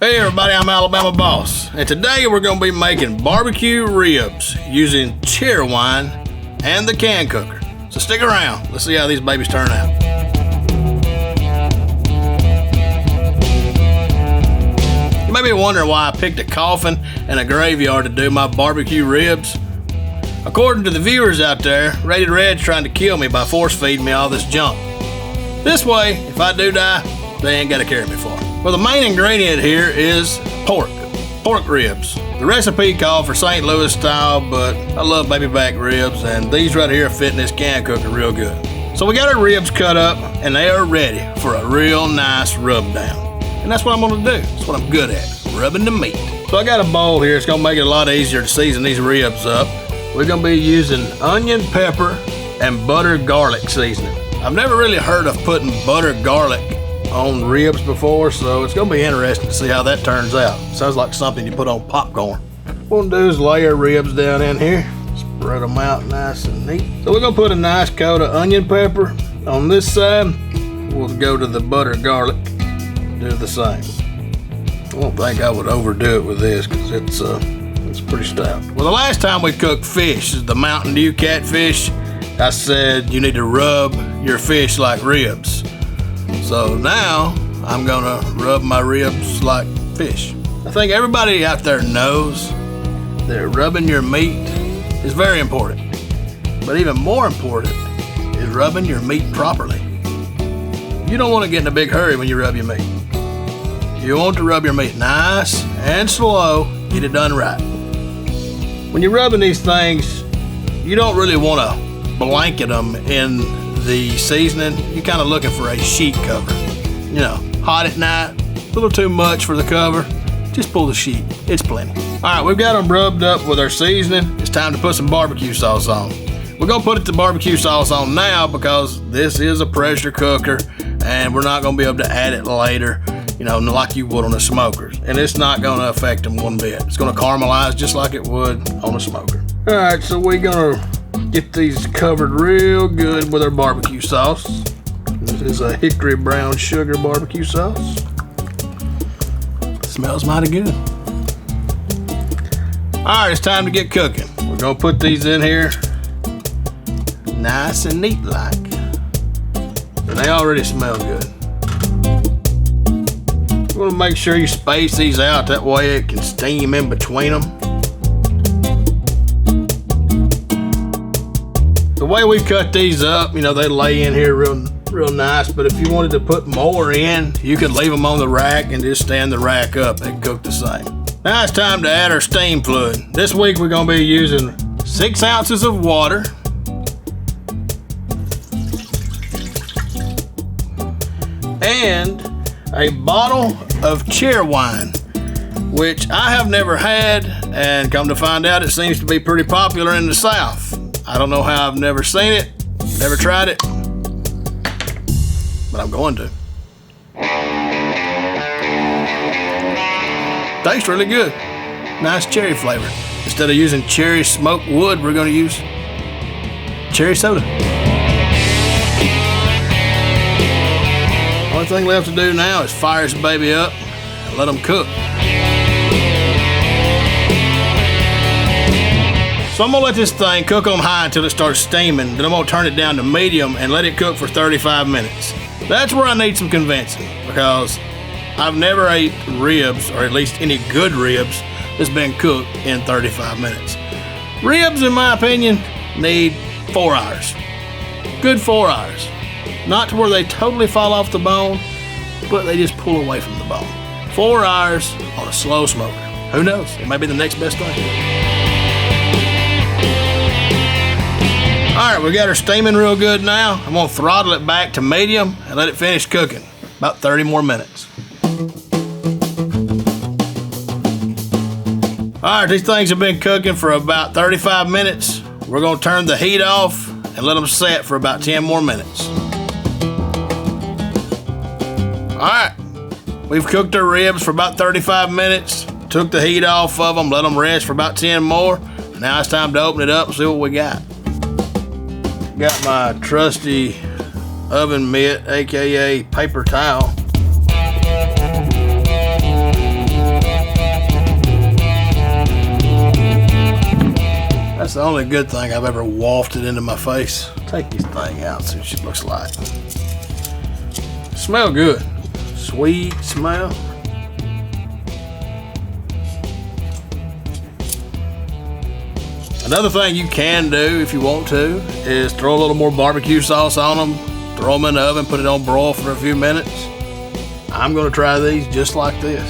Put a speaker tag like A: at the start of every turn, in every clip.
A: Hey everybody, I'm Alabama Boss, and today we're going to be making barbecue ribs using Cheerwine and the can cooker. So stick around, let's see how these babies turn out. You may be wondering why I picked a coffin and a graveyard to do my barbecue ribs. According to the viewers out there, Rated Red's trying to kill me by force feeding me all this junk. This way, if I do die, they ain't got to carry me far. Well, the main ingredient here is pork ribs. The recipe called for St. Louis style, but I love baby back ribs, and these right here fit in this can cooker real good. So we got our ribs cut up, and they are ready for a real nice rub down. And that's what I'm gonna do. That's what I'm good at, rubbing the meat. So I got a bowl here. It's gonna make it a lot easier to season these ribs up. We're gonna be using onion, pepper, and butter garlic seasoning. I've never really heard of putting butter garlic on ribs before, so it's gonna be interesting to see how that turns out. Sounds like something you put on popcorn. What we'll do is lay our ribs down in here, spread them out nice and neat. So we're gonna put a nice coat of onion pepper on this side. We'll go to the butter garlic, do the same. I don't think I would overdo it with this because it's pretty stout. Well, the last time we cooked fish, the Mountain Dew catfish, I said you need to rub your fish like ribs. So now I'm gonna rub my ribs like fish. I think everybody out there knows that rubbing your meat is very important. But even more important is rubbing your meat properly. You don't want to get in a big hurry when you rub your meat. You want to rub your meat nice and slow, get it done right. When you're rubbing these things, you don't really want to blanket them in the seasoning. You're kind of looking for a sheet cover. You know, hot at night, a little too much for the cover. Just pull the sheet, it's plenty. All right, we've got them rubbed up with our seasoning. It's time to put some barbecue sauce on. We're gonna put the barbecue sauce on now because this is a pressure cooker and we're not gonna be able to add it later, you know, like you would on a smoker. And it's not gonna affect them one bit. It's gonna caramelize just like it would on a smoker. All right, so we're gonna get these covered real good with our barbecue sauce. This is a hickory brown sugar barbecue sauce. Smells mighty good. All right, it's time to get cooking. We're gonna put these in here nice and neat like. And they already smell good. You wanna make sure you space these out, that way it can steam in between them. The way we cut these up, you know, they lay in here real nice, but if you wanted to put more in, you could leave them on the rack and just stand the rack up. They cook the same. Now it's time to add our steam fluid. This week we're gonna be using 6 ounces of water, and a bottle of Cheerwine, which I have never had, and come to find out it seems to be pretty popular in the South. I don't know how I've never seen it, never tried it, but I'm going to. Tastes really good. Nice cherry flavor. Instead of using cherry smoked wood, we're going to use cherry soda. Only thing left to do now is fire this baby up and let them cook. So I'm gonna let this thing cook on high until it starts steaming, then I'm gonna turn it down to medium and let it cook for 35 minutes. That's where I need some convincing, because I've never ate ribs, or at least any good ribs, that's been cooked in 35 minutes. Ribs, in my opinion, need 4 hours. Good 4 hours. Not to where they totally fall off the bone, but they just pull away from the bone. 4 hours on a slow smoker. Who knows? It may be the next best thing. All right, we got her steaming real good now. I'm gonna throttle it back to medium and let it finish cooking. About 30 more minutes. All right, these things have been cooking for about 35 minutes. We're gonna turn the heat off and let them set for about 10 more minutes. All right, we've cooked our ribs for about 35 minutes. Took the heat off of them, let them rest for about 10 more. Now it's time to open it up and see what we got. Got my trusty oven mitt, aka paper towel. That's the only good thing I've ever wafted into my face. Take this thing out, see what she looks like. Smell good. Sweet smell. Another thing you can do if you want to is throw a little more barbecue sauce on them, throw them in the oven, put it on broil for a few minutes. I'm gonna try these just like this.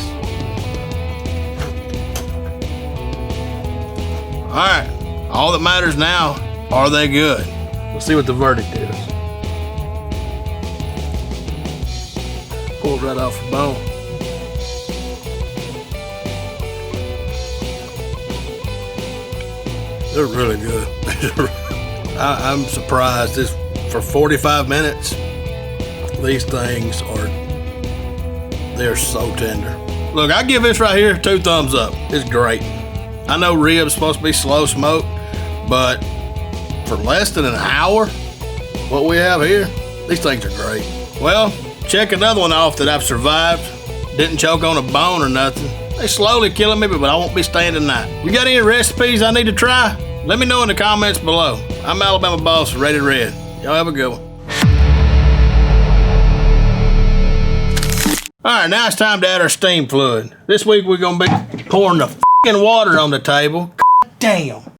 A: All right, all that matters now, are they good? We'll see what the verdict is. Pull it right off the bone. They're really good. I'm surprised. For 45 minutes, these things they're so tender. Look, I give this right here 2 thumbs up. It's great. I know ribs supposed to be slow smoked, but for less than an hour, what we have here, these things are great. Well, check another one off that I've survived. Didn't choke on a bone or nothing. They slowly killing me, but I won't be staying tonight. You got any recipes I need to try? Let me know in the comments below. I'm Alabama Boss, Rated Red. Y'all have a good one. All right, now it's time to add our steam fluid. This week we're gonna be pouring the f***ing water on the table. God damn.